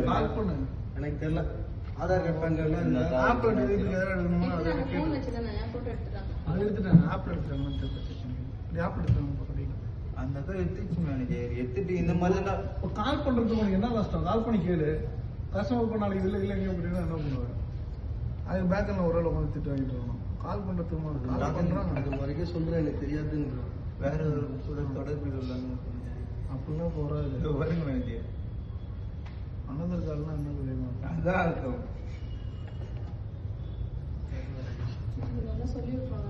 கால் பண்ணு. எனக்கு தெரியல. ஆதார் கார்டு பேன் கார்டுல ஆப் எடுக்கணுமா? அது எடுத்துட்டாங்க. ஆப் எடுத்துட்டாங்கன்னு தெரியல. ஆப் எடுத்துட்டாங்க. அந்த எடுத்துச்சு மேனேஜர் எடுத்துட்டு இந்த மாதிரி கால் பண்றதுக்கு உனக்கு என்ன கஷ்டம்? கால் பண்ணி கேளு. கஸ்டமர் பண்ண நாளைக்கு இல்லை இல்லைங்க அப்படின்னா என்ன பண்ணுவாங்க? அது பேக்கில் ஒரு ஆள் உட்காந்து திட்டு வாங்கிட்டு வரணும். கால் பண்றதுக்கு கால் பண்றாங்க. அது வரைக்கும் சொல்றேன் எனக்கு தெரியாதுன்றான். வேற ஒரு தொடர்பு இல்லாம அப்படின்னா போறாது. வருங்க மேனேஜர் அனதர் கால்னா என்ன தெரியுமா? அதான் இருக்கும். சொல்லி விட்டுருவாங்க.